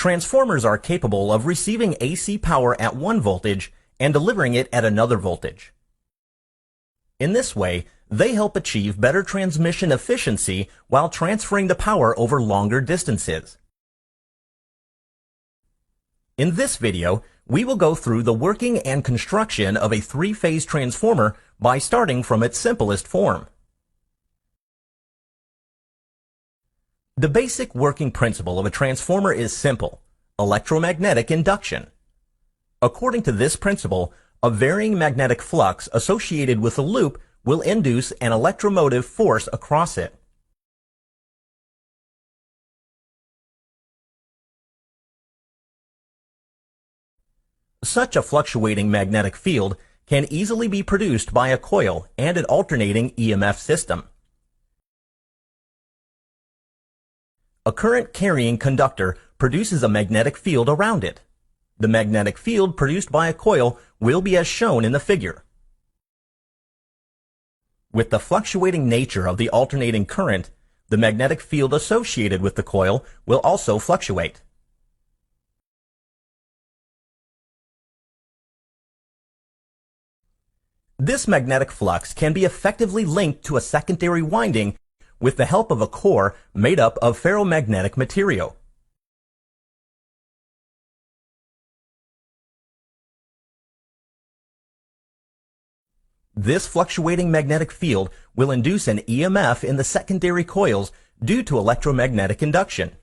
Transformers are capable of receiving AC power at one voltage and delivering it at another voltage. In this way, they help achieve better transmission efficiency while transferring the power over longer distances. In this video, we will go through the working and construction of a three-phase transformer by starting from its simplest form. The basic working principle of a transformer is simple: electromagnetic induction. According to this principle, a varying magnetic flux associated with a loop will induce an electromotive force across it. Such a fluctuating magnetic field can easily be produced by a coil and an alternating EMF system. A current-carrying conductor produces a magnetic field around it. The magnetic field produced by a coil will be as shown in the figure. With the fluctuating nature of the alternating current, the magnetic field associated with the coil will also fluctuate. This magnetic flux can be effectively linked to a secondary winding with the help of a core made up of ferromagnetic material. This fluctuating magnetic field will induce an EMF in the secondary coils due to electromagnetic induction.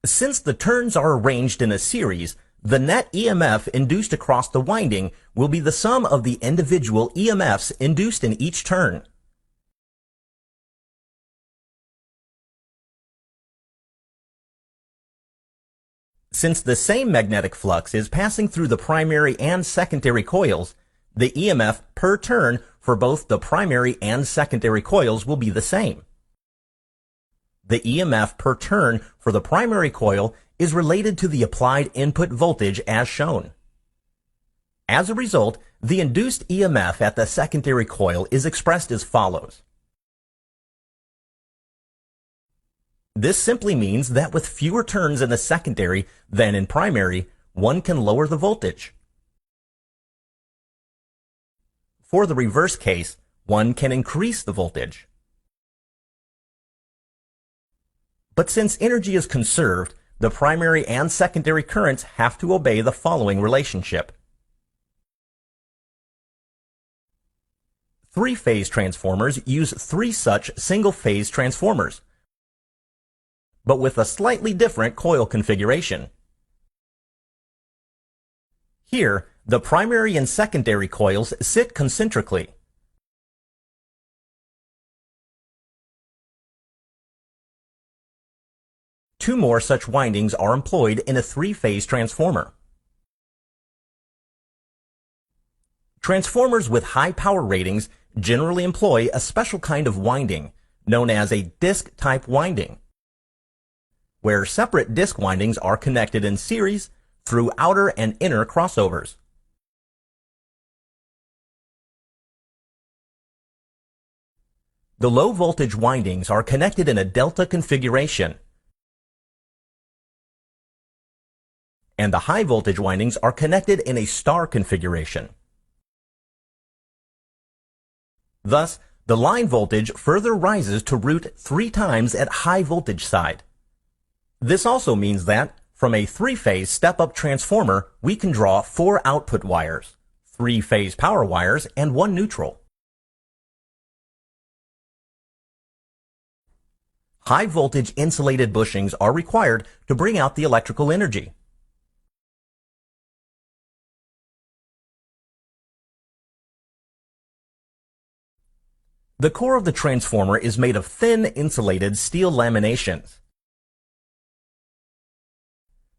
Since the turns are arranged in a series, the net EMF induced across the winding will be the sum of the individual EMFs induced in each turn. Since the same magnetic flux is passing through the primary and secondary coils, the EMF per turn for both the primary and secondary coils will be the same. The EMF per turn for the primary coil is related to the applied input voltage as shown. As a result, the induced EMF at the secondary coil is expressed as follows. This simply means that with fewer turns in the secondary than in primary, one can lower the voltage. For the reverse case, one can increase the voltage. But since energy is conserved, the primary and secondary currents have to obey the following relationship. Three-phase transformers use three such single-phase transformers, but with a slightly different coil configuration. Here, the primary and secondary coils sit concentrically. Two more such windings are employed in a three-phase transformer. Transformers with high power ratings generally employ a special kind of winding, known as a disc-type winding, where separate disc windings are connected in series through outer and inner crossovers. The low-voltage windings are connected in a delta configuration, and the high-voltage windings are connected in a star configuration. Thus, the line voltage further rises to root 3 times at high voltage side. This also means that, from a three-phase step-up transformer, we can draw 4 output wires, 3 phase power wires, and 1 neutral. High-voltage insulated bushings are required to bring out the electrical energy. The core of the transformer is made of thin insulated steel laminations.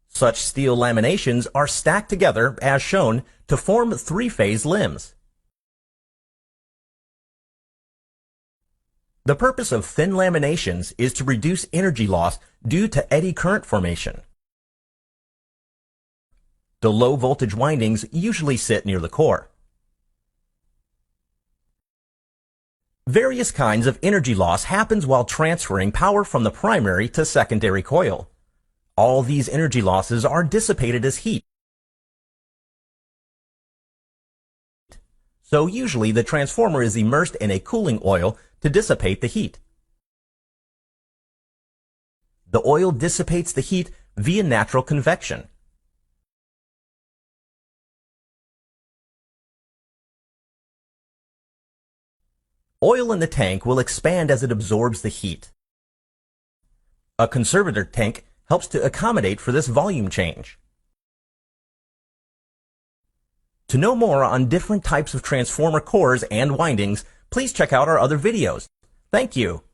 Such steel laminations are stacked together, as shown, to form three-phase limbs. The purpose of thin laminations is to reduce energy loss due to eddy current formation. The low-voltage windings usually sit near the core. Various kinds of energy loss happens while transferring power from the primary to secondary coil. All these energy losses are dissipated as heat. So usually the transformer is immersed in a cooling oil to dissipate the heat. The oil dissipates the heat via natural convection. Oil in the tank will expand as it absorbs the heat. A conservator tank helps to accommodate for this volume change. To know more on different types of transformer cores and windings, please check out our other videos. Thank you.